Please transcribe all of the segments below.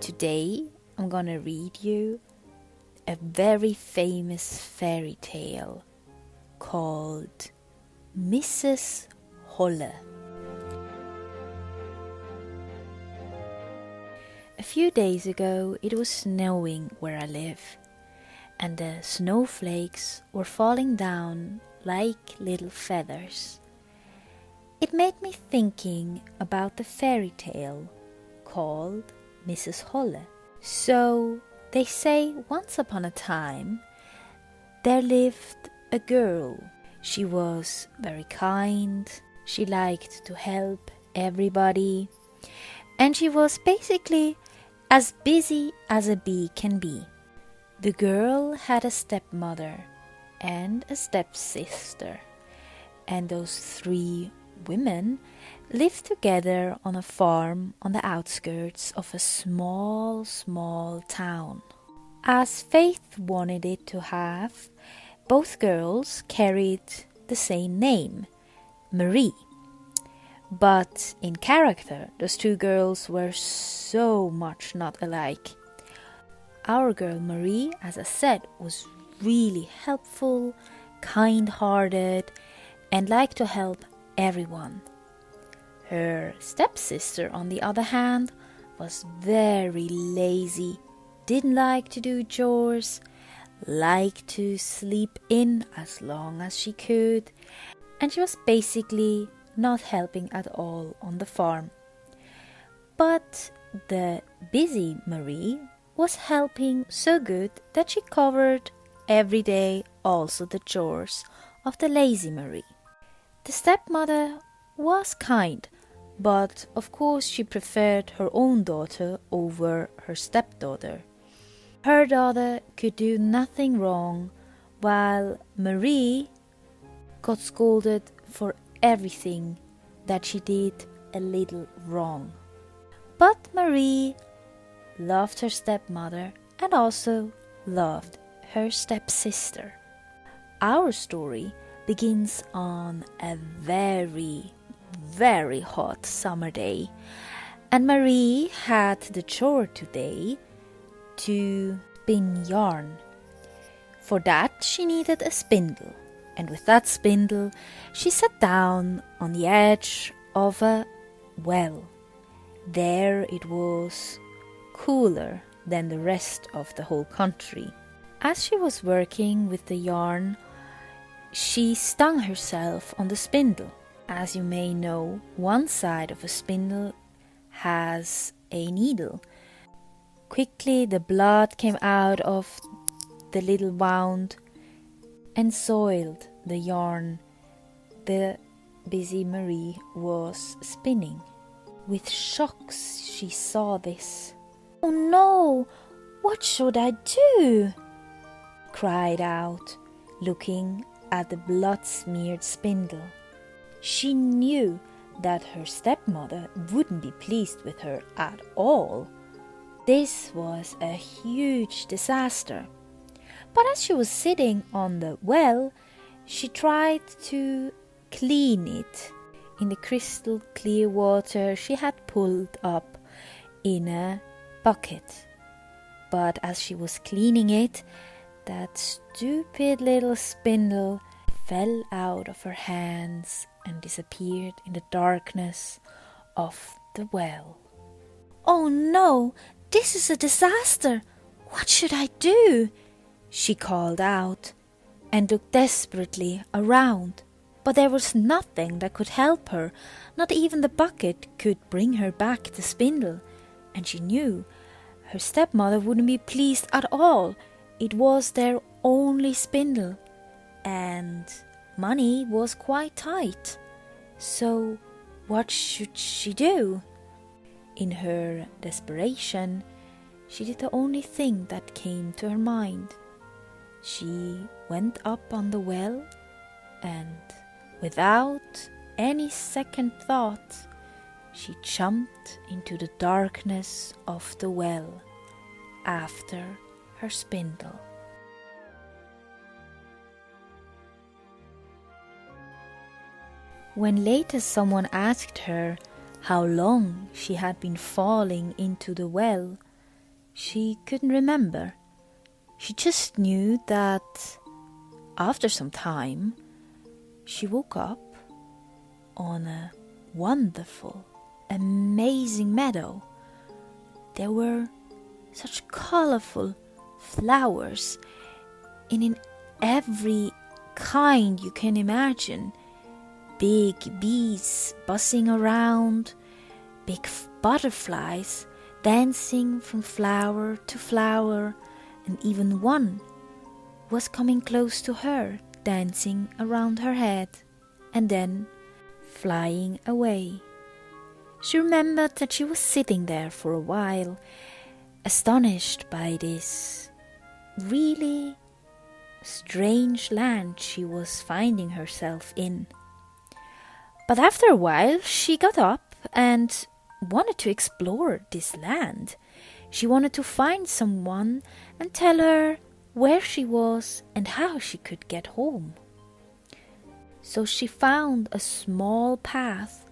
Today I'm gonna read you a very famous fairy tale called Mrs. Holle. A few days ago it was snowing where I live, and the snowflakes were falling down like little feathers. It made me thinking about the fairy tale called Mrs. Holle. So they say once upon a time there lived a girl. She was very kind, she liked to help everybody, and she was basically as busy as a bee can be. The girl had a stepmother and a stepsister, and those three women lived together on a farm on the outskirts of a small town. As Faith wanted it to have, both girls carried the same name, Marie. But in character, those two girls were so much not alike. Our girl Marie, as I said, was really helpful, kind-hearted, and liked to help everyone. Her stepsister, on the other hand, was very lazy, didn't like to do chores, liked to sleep in as long as she could, and she was basically not helping at all on the farm. But the busy Marie was helping so good that she covered every day also the chores of the lazy Marie. The stepmother was kind, but of course she preferred her own daughter over her stepdaughter. Her daughter could do nothing wrong, while Marie got scolded for everything that she did a little wrong. But Marie loved her stepmother and also loved her stepsister. Our story begins on a very hot summer day, and Marie had the chore today to spin yarn. For that she needed a spindle, and with that spindle she sat down on the edge of a well. There it was cooler than the rest of the whole country. As she was working with the yarn, she stung herself on the spindle. As you may know, one side of a spindle has a needle. Quickly the blood came out of the little wound and soiled the yarn the busy Marie was spinning. With shocks she saw this. "Oh no, what should I do?" cried out, looking at the blood-smeared spindle. She knew that her stepmother wouldn't be pleased with her at all. This was a huge disaster. But as she was sitting on the well, she tried to clean it in the crystal clear water she had pulled up in a bucket. But as she was cleaning it, that stupid little spindle fell out of her hands and disappeared in the darkness of the well. "Oh no, this is a disaster! What should I do?" she called out and looked desperately around. But there was nothing that could help her. Not even the bucket could bring her back the spindle. And she knew her stepmother wouldn't be pleased at all. It was their only spindle, and money was quite tight. So what should she do? In her desperation, she did the only thing that came to her mind. She went up on the well and, without any second thought, she jumped into the darkness of the well after her spindle. When later someone asked her how long she had been falling into the well, She couldn't remember. She just knew that after some time, she woke up on a wonderful, amazing meadow. There were such colorful flowers in every kind you can imagine. Big bees buzzing around, big butterflies dancing from flower to flower, and even one was coming close to her, dancing around her head, and then flying away. She remembered that she was sitting there for a while, astonished by this really strange land she was finding herself in. But after a while, she got up and wanted to explore this land. She wanted to find someone and tell her where she was and how she could get home. So she found a small path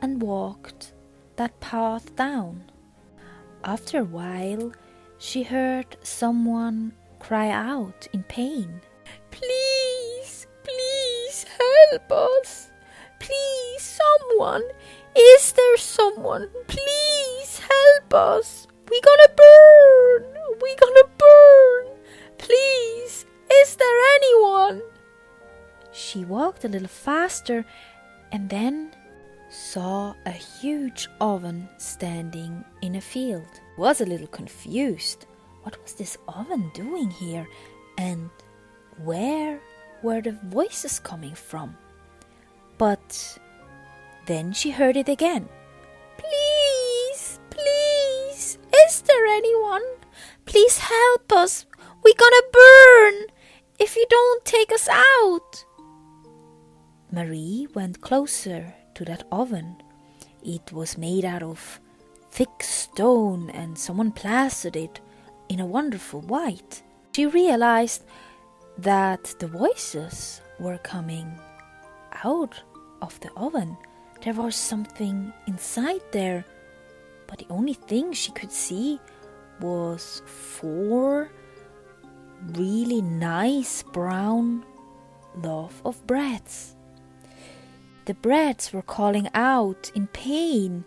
and walked that path down. After a while, she heard someone cry out in pain. "Please, please help us! Please, someone! Is there someone? Please help us! We're gonna burn! We're gonna burn! Please, is there anyone?" She walked a little faster and then saw a huge oven standing in a field. Was a little confused. What was this oven doing here? And where were the voices coming from? But then she heard it again. "Please, please, is there anyone? Please help us. We're gonna burn if you don't take us out." Marie went closer to that oven. It was made out of thick stone and someone plastered it in a wonderful white. She realized that the voices were coming out of the oven. There was something inside there, but the only thing she could see was 4 really nice brown loaf of breads. The breads were calling out in pain.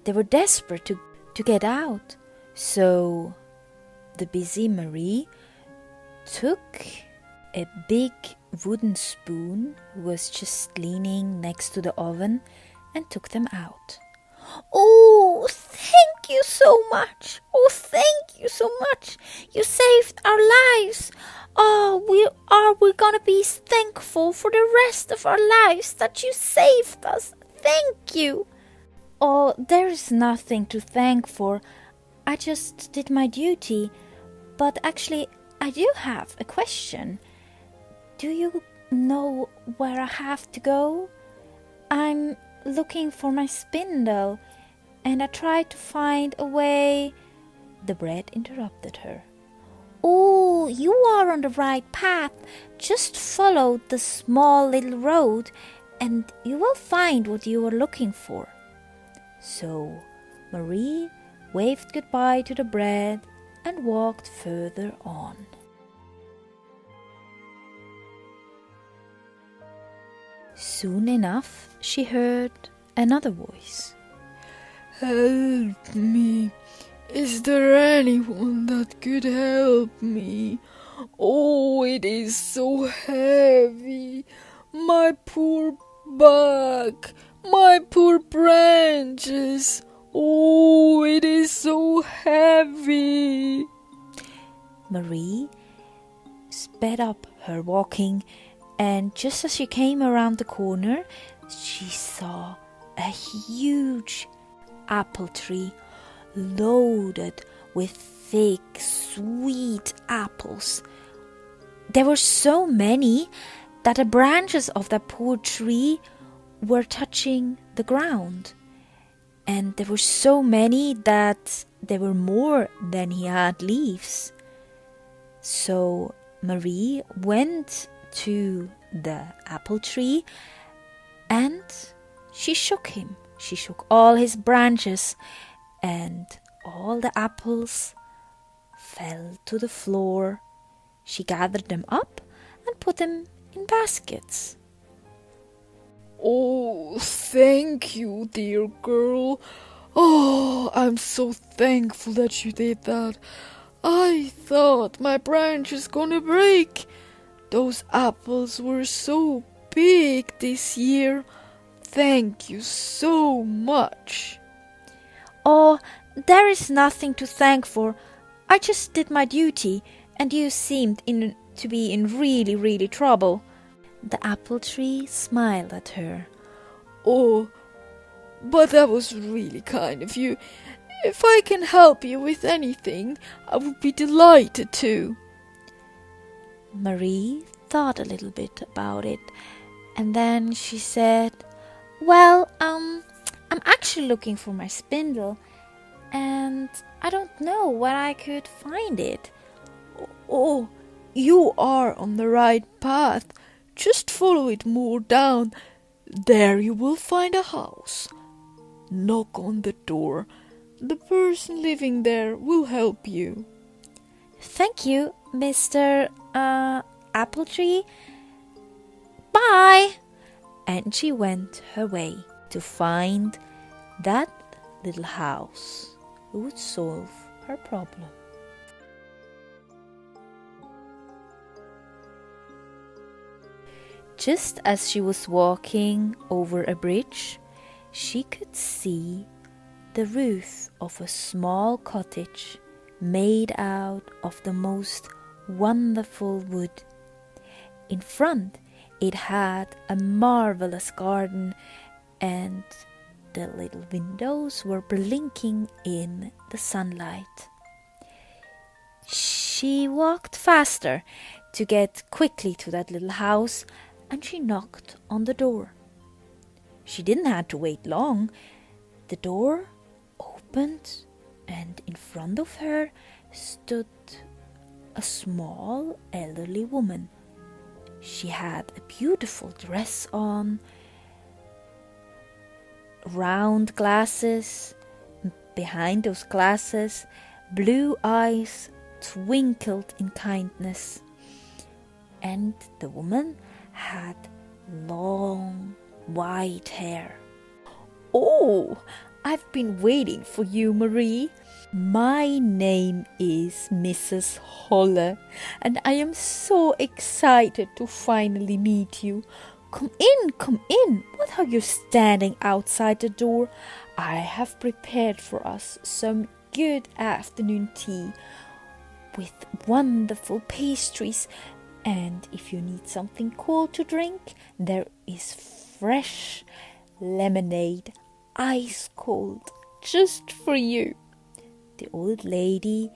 They were desperate to get out. So the busy Marie took a big wooden spoon who was just leaning next to the oven and took them out. "Oh, thank you so much! Oh, thank you so much! You saved our lives! Oh, we're gonna be thankful for the rest of our lives that you saved us! Thank you!" "Oh, there is nothing to thank for. I just did my duty. But actually, I do have a question. Do you know where I have to go? I'm looking for my spindle, and I tried to find a way." The bread interrupted her. "Oh, you are on the right path. Just follow the small little road, and you will find what you are looking for." So Marie waved goodbye to the bread and walked further on. Soon enough, she heard another voice. "Help me! Is there anyone that could help me? Oh, it is so heavy! My poor back! My poor branches! Oh, it is so heavy!" Marie sped up her walking, and just as she came around the corner, she saw a huge apple tree loaded with thick, sweet apples. There were so many that the branches of that poor tree were touching the ground. And there were so many that there were more than he had leaves. So Marie went to the apple tree and she shook him. She shook all his branches, and all the apples fell to the floor. She gathered them up and put them in baskets. Oh, thank you, dear girl. Oh, I'm so thankful that you did that. I thought my branch is gonna break. Those apples were so big this year. Thank you so much. Oh, there is nothing to thank for. I just did my duty, and you seemed to be in really trouble. The apple tree smiled at her. Oh, but that was really kind of you. If I can help you with anything, I would be delighted to. Marie thought a little bit about it, and then she said, Well, I'm actually looking for my spindle, and I don't know where I could find it. Oh, you are on the right path. Just follow it more down. There you will find a house. Knock on the door. The person living there will help you. Thank you, Mr. Apple Tree. Bye. And she went her way to find that little house who would solve her problem. Just as she was walking over a bridge, she could see the roof of a small cottage made out of the most wonderful wood. In front, it had a marvelous garden, and the little windows were blinking in the sunlight. She walked faster to get quickly to that little house, and she knocked on the door. She didn't have to wait long. The door opened, and in front of her stood a small elderly woman. She had a beautiful dress on, round glasses. Behind those glasses, blue eyes twinkled in kindness. And the woman had long white hair. Oh, I've been waiting for you, Marie. My name is Mrs. Holle, and I am so excited to finally meet you. Come in, come in. What are you standing outside the door? I have prepared for us some good afternoon tea with wonderful pastries. And if you need something cold to drink, there is fresh lemonade, ice cold, just for you. The old lady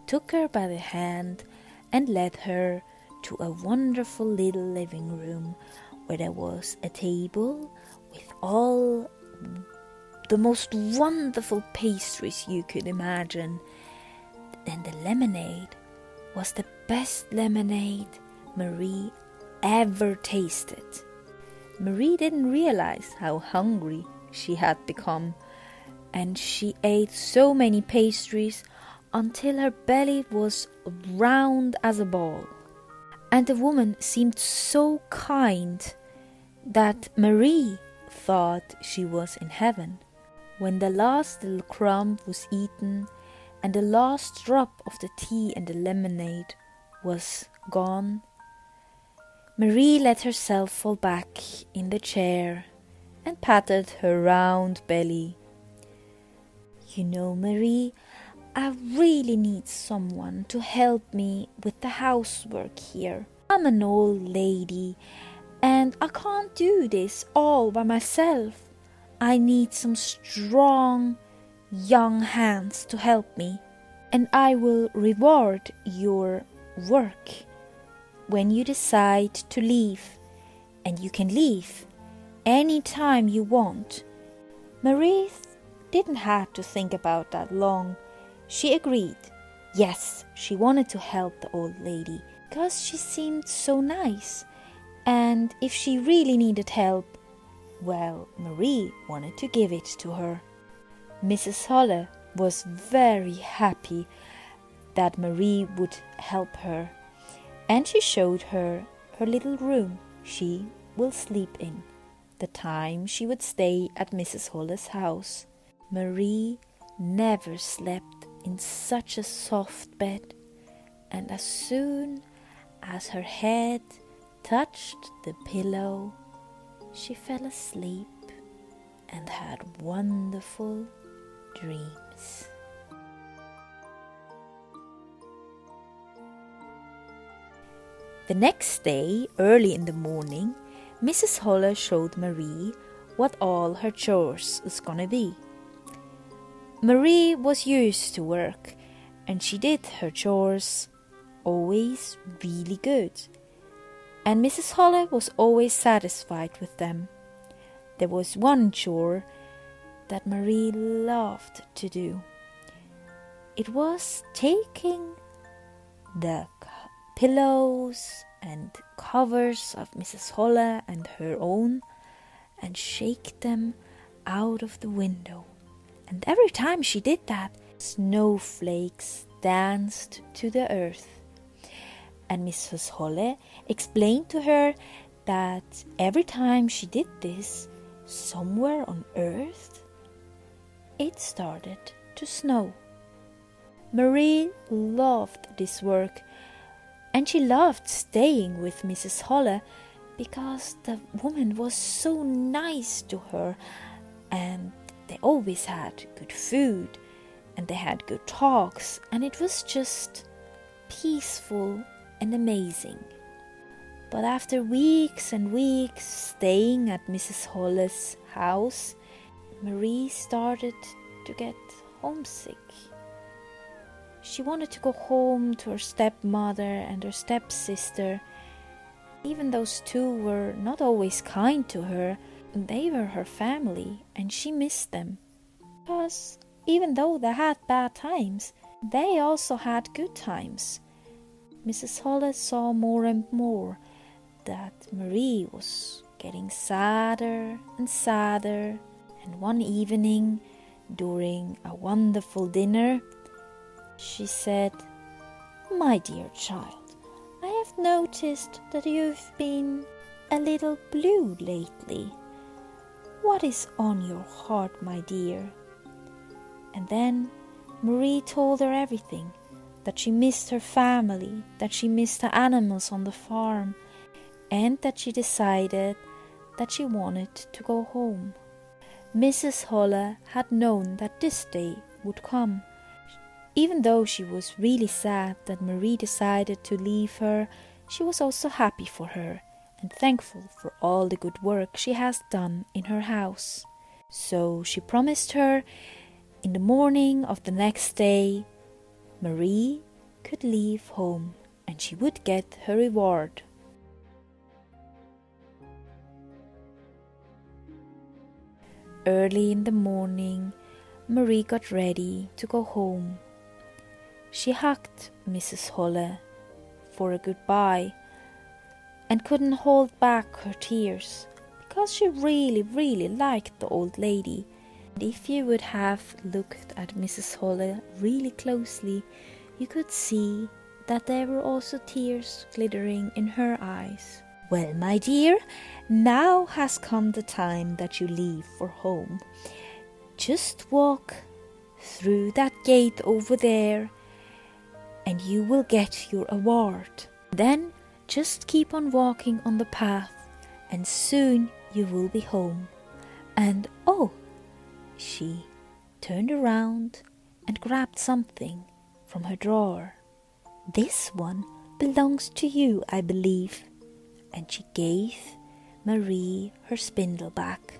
took her by the hand and led her to a wonderful little living room where there was a table with all the most wonderful pastries you could imagine. And the lemonade was the best lemonade Marie ever tasted. Marie didn't realize how hungry she had become, and she ate so many pastries until her belly was round as a ball. And the woman seemed so kind that Marie thought she was in heaven. When the last little crumb was eaten and the last drop of the tea and the lemonade was gone, Marie let herself fall back in the chair and patted her round belly. You know, Marie, I really need someone to help me with the housework here. I'm an old lady and I can't do this all by myself. I need some strong, young hands to help me, and I will reward your work when you decide to leave, and you can leave any time you want. Marie didn't have to think about that long. She agreed. Yes, she wanted to help the old lady because she seemed so nice, and if she really needed help, well, Marie wanted to give it to her. Mrs. Holle was very happy that Marie would help her, and she showed her her little room she will sleep in the time she would stay at Mrs. Holle's house. Marie never slept in such a soft bed, and as soon as her head touched the pillow, she fell asleep and had wonderful dreams. The next day, early in the morning, Mrs. Holle showed Marie what all her chores was gonna be. Marie was used to work, and she did her chores always really good, and Mrs. Holle was always satisfied with them. There was one chore that Marie loved to do. It was taking the pillows and covers of Mrs. Holle and her own and shake them out of the window. And every time she did that, snowflakes danced to the earth. And Mrs. Holle explained to her that every time she did this, somewhere on earth, it started to snow. Marie loved this work, and she loved staying with Mrs. Holle because the woman was so nice to her, and they always had good food, and they had good talks, and it was just peaceful and amazing. But after weeks and weeks staying at Mrs. Holle's house, Marie started to get homesick. She wanted to go home to her stepmother and her stepsister. Even those two were not always kind to her, they were her family, and she missed them. Because even though they had bad times, they also had good times. Mrs. Holle saw more and more that Marie was getting sadder and sadder, and one evening, during a wonderful dinner, she said, "My dear child, I have noticed that you've been a little blue lately. What is on your heart, my dear?" And then Marie told her everything, that she missed her family, that she missed the animals on the farm, and that she decided that she wanted to go home. Mrs. Holle had known that this day would come. Even though she was really sad that Marie decided to leave her, she was also happy for her and thankful for all the good work she has done in her house. So she promised her in the morning of the next day, Marie could leave home and she would get her reward. Early in the morning, Marie got ready to go home. She hugged Mrs. Holle for a goodbye and couldn't hold back her tears because she really liked the old lady. And if you would have looked at Mrs. Holle really closely, you could see that there were also tears glittering in her eyes. "Well, my dear, now has come the time that you leave for home. Just walk through that gate over there, and you will get your award. Then just keep on walking on the path, and soon you will be home. And oh," she turned around and grabbed something from her drawer. "This one belongs to you, I believe." And she gave Marie her spindle back.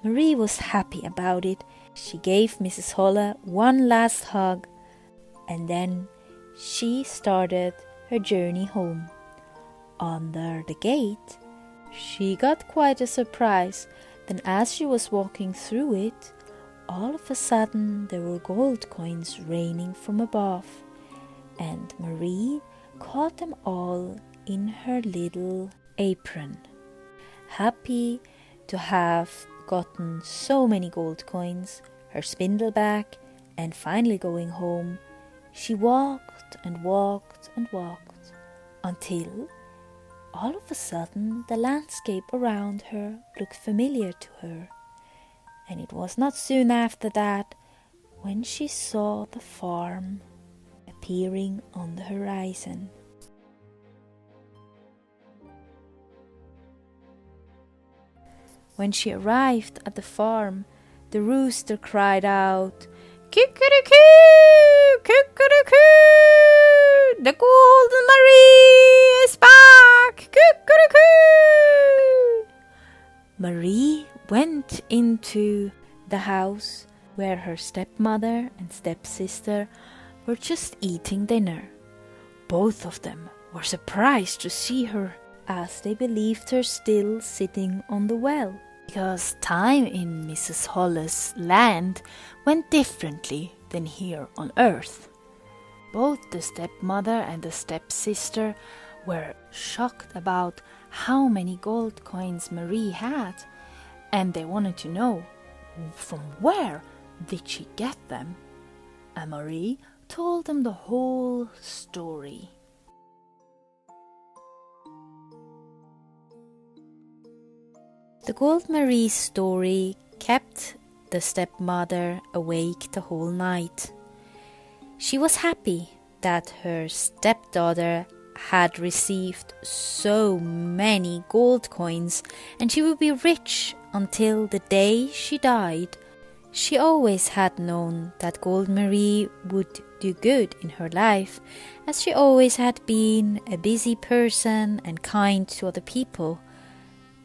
Marie was happy about it. She gave Mrs. Holle one last hug, and then she started her journey home. Under the gate, she got quite a surprise. Then as she was walking through it, all of a sudden there were gold coins raining from above, and Marie caught them all in her little apron. Happy to have gotten so many gold coins, her spindle back, and finally going home, She walked and walked and walked until all of a sudden the landscape around her looked familiar to her. And it was not soon after that when she saw the farm appearing on the horizon. When she arrived at the farm, the rooster cried out, "Kikerikoo! Kikerikoo! The Golden Marie is back! Kikerikoo!" Marie went into the house where her stepmother and stepsister were just eating dinner. Both of them were surprised to see her, as they believed her still sitting on the well, because time in Mrs. Holle's land went differently than here on earth. Both the stepmother and the stepsister were shocked about how many gold coins Marie had, and they wanted to know from where did she get them. And Marie told them the whole story. The Gold Marie story kept the stepmother awake the whole night. She was happy that her stepdaughter had received so many gold coins, and she would be rich until the day she died. She always had known that Gold Marie would do good in her life, as she always had been a busy person and kind to other people.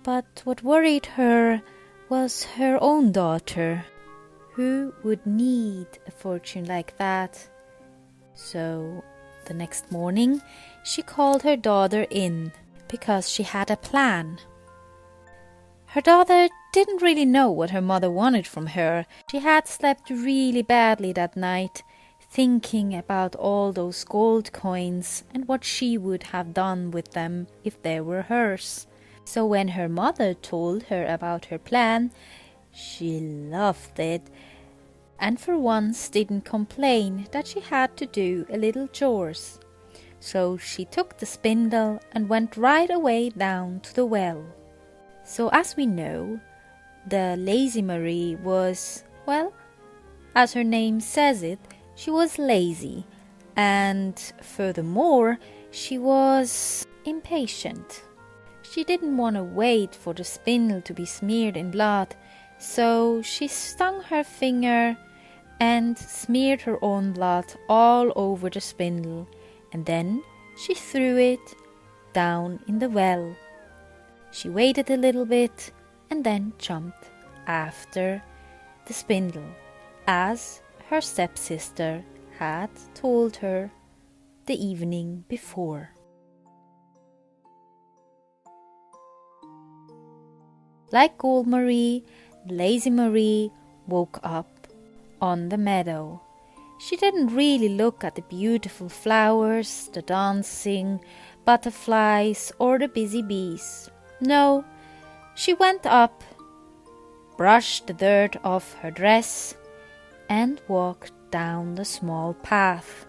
But what worried her was her own daughter. Who would need a fortune like that? So the next morning she called her daughter in because she had a plan. Her daughter didn't really know what her mother wanted from her. She had slept really badly that night, thinking about all those gold coins and what she would have done with them if they were hers. So when her mother told her about her plan, she loved it, and for once didn't complain that she had to do a little chores. So she took the spindle and went right away down to the well. So as we know, the lazy Marie was, well, as her name says it, she was lazy, and furthermore, she was impatient. She didn't want to wait for the spindle to be smeared in blood, so she stung her finger and smeared her own blood all over the spindle, and then she threw it down in the well. She waited a little bit and then jumped after the spindle, as her stepsister had told her the evening before. Like Gold Marie, Lazy Marie woke up on the meadow. She didn't really look at the beautiful flowers, the dancing butterflies, or the busy bees. No, she went up, brushed the dirt off her dress, and walked down the small path.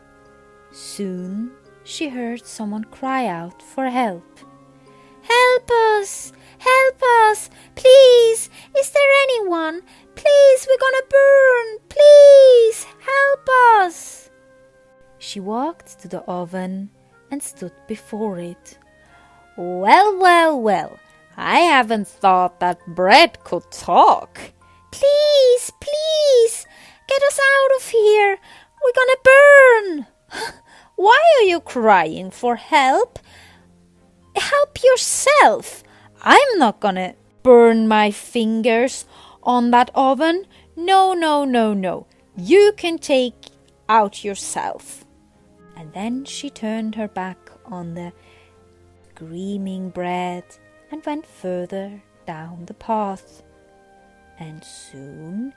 Soon she heard someone cry out for help. "Help us! Help us! Please! Is there anyone? Please, we're gonna burn! Please, help us!" She walked to the oven and stood before it. "Well, well, well, I haven't thought that bread could talk. Please, please, get us out of here! We're gonna burn!" "Why are you crying for help? Help yourself! I'm not gonna burn my fingers on that oven. No, no, no, no. You can take out yourself." And then she turned her back on the screaming bread and went further down the path. And soon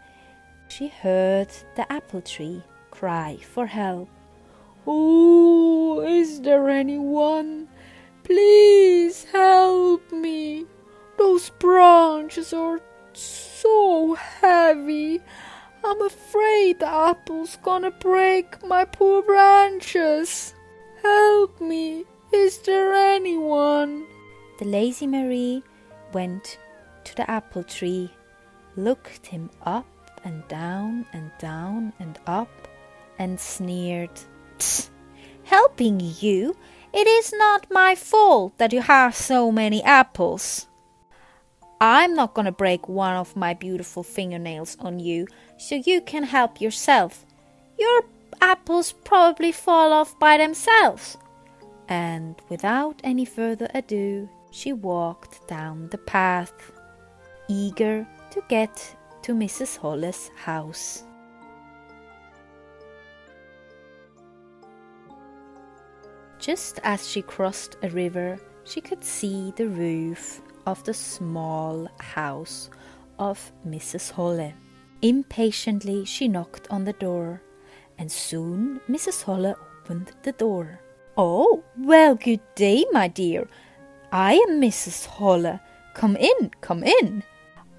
she heard the apple tree cry for help. "Oh, is there anyone? Please help me. Those branches are so heavy. I'm afraid the apple's gonna break my poor branches. Help me, is there anyone? The lazy Marie went to the apple tree, looked him up and down and down and up, and sneered, "Tch, helping you? It is not my fault that you have so many apples. I'm not going to break one of my beautiful fingernails on you, so you can help yourself. Your apples probably fall off by themselves." And without any further ado, she walked down the path, eager to get to Mrs. Holle's house. Just as she crossed a river, she could see the roof of the small house of Mrs. Holle. Impatiently she knocked on the door, and soon Mrs. Holle opened the door. "Oh, well, good day, my dear. I am Mrs. Holle. Come in, come in.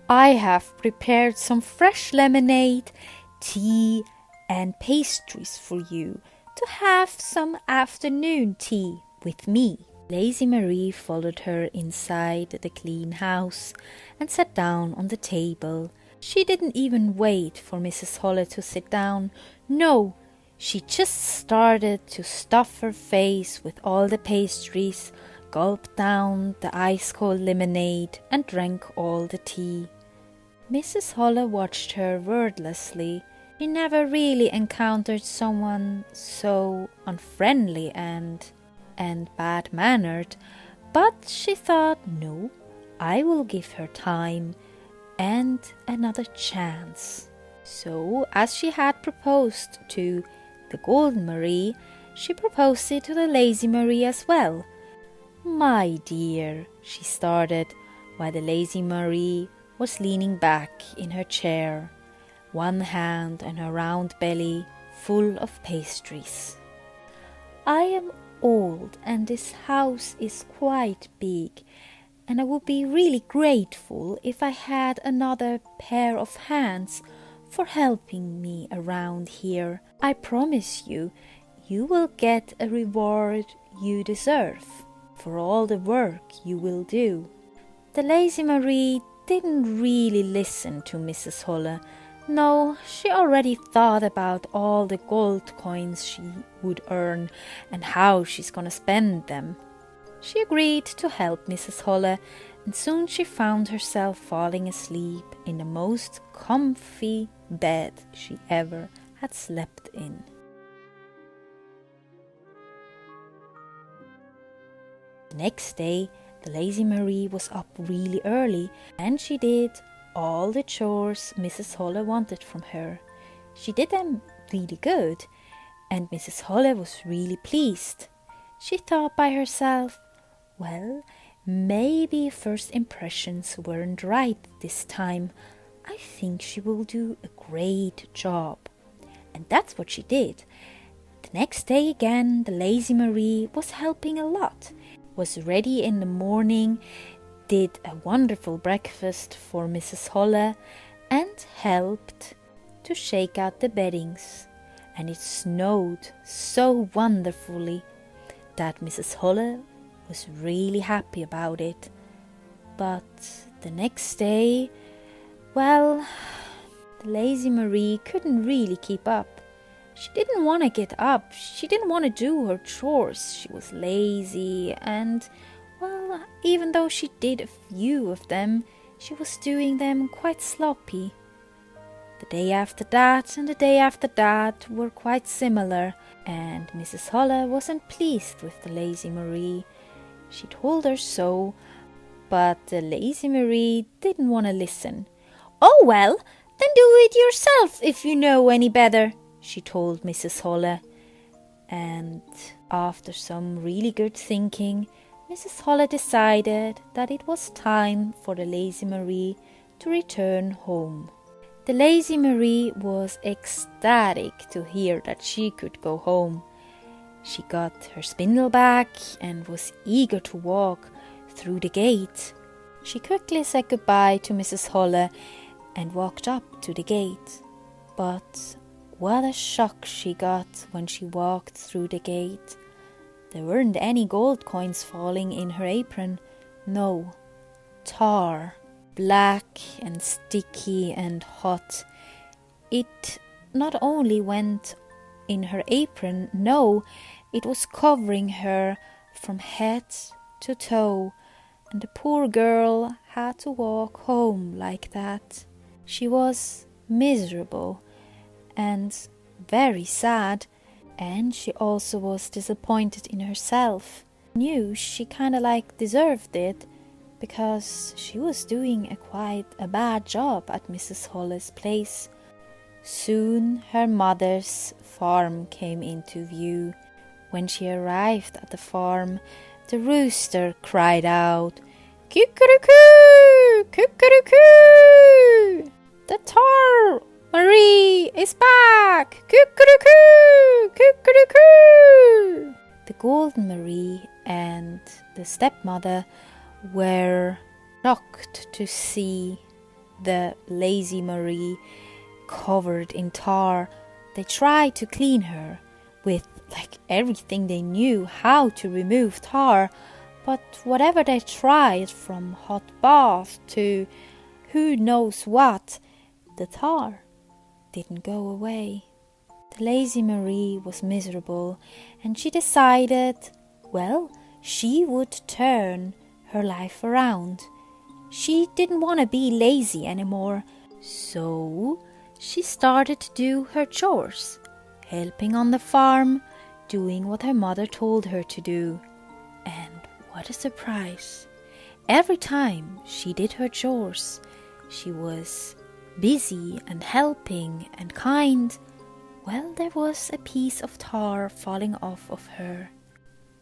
I have prepared some fresh lemonade, tea, and pastries for you to have some afternoon tea with me." Lazy Marie followed her inside the clean house and sat down on the table. She didn't even wait for Mrs. Holle to sit down. No, she just started to stuff her face with all the pastries, gulped down the ice-cold lemonade, and drank all the tea. Mrs. Holle watched her wordlessly. She never really encountered someone so unfriendly and bad-mannered, but she thought, no, I will give her time and another chance. So, as she had proposed to the Golden Marie, she proposed it to the Lazy Marie as well. "My dear," she started, while the Lazy Marie was leaning back in her chair, one hand on her round belly full of pastries. "I am old and this house is quite big, and I would be really grateful if I had another pair of hands for helping me around here. I promise you, you will get a reward you deserve for all the work you will do." The Lazy Marie didn't really listen to Mrs. Holle. No, she already thought about all the gold coins she would earn and how she's gonna spend them. She agreed to help Mrs. Holle, and soon she found herself falling asleep in the most comfy bed she ever had slept in. The next day, the Lazy Marie was up really early, and she did all the chores Mrs. Holle wanted from her. She did them really good, and Mrs. Holle was really pleased. She thought by herself, well, maybe first impressions weren't right this time. I think she will do a great job. And that's what she did. The next day again, the Lazy Marie was helping a lot, was ready in the morning, did a wonderful breakfast for Mrs. Holle, and helped to shake out the beddings. And it snowed so wonderfully that Mrs. Holle was really happy about it. But the next day, well, the Lazy Marie couldn't really keep up. She didn't want to get up. She didn't want to do her chores. She was lazy and, well, even though she did a few of them, she was doing them quite sloppy. The day after that and the day after that were quite similar, and Mrs. Holle wasn't pleased with the Lazy Marie. She told her so, but the Lazy Marie didn't want to listen. "Oh well, then do it yourself if you know any better," she told Mrs. Holle. And after some really good thinking, Mrs. Holle decided that it was time for the Lazy Marie to return home. The Lazy Marie was ecstatic to hear that she could go home. She got her spindle back and was eager to walk through the gate. She quickly said goodbye to Mrs. Holle and walked up to the gate. But what a shock she got when she walked through the gate. There weren't any gold coins falling in her apron. No, tar, black and sticky and hot. It not only went in her apron, no, it was covering her from head to toe, and the poor girl had to walk home like that. She was miserable and very sad, and she also was disappointed in herself. Knew she kinda deserved it, because she was doing quite a bad job at Mrs. Holle's place. Soon her mother's farm came into view. When she arrived at the farm, the rooster cried out, "Kikerikoo! Kikerikoo! The tar Marie is back! Kikerikoo! Kikerikoo!" The Golden Marie and the stepmother were shocked to see the lazy Marie covered in tar. They tried to clean her with everything they knew how to remove tar, but whatever they tried, from hot bath to who knows what, the tar didn't go away. The lazy Marie was miserable, and she decided, she would turn her life around. She didn't want to be lazy anymore, so she started to do her chores, helping on the farm, doing what her mother told her to do. And what a surprise! Every time she did her chores, she was busy and helping and kind. There was a piece of tar falling off of her,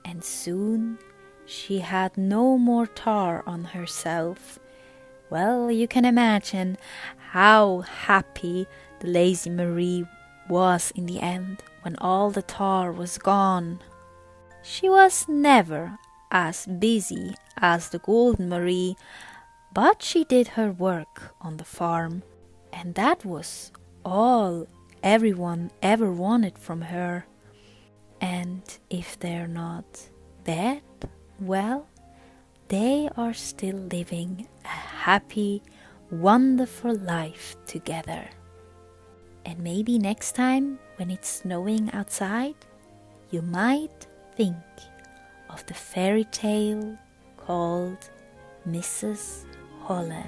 and soon she had no more tar on herself. You can imagine how happy the lazy Marie was in the end when all the tar was gone. She was never as busy as the Golden Marie, but she did her work on the farm, and that was all everyone ever wanted from her. And if they're not dead, they are still living a happy, wonderful life together. And maybe next time when it's snowing outside, you might think of the fairy tale called Mrs. Holle.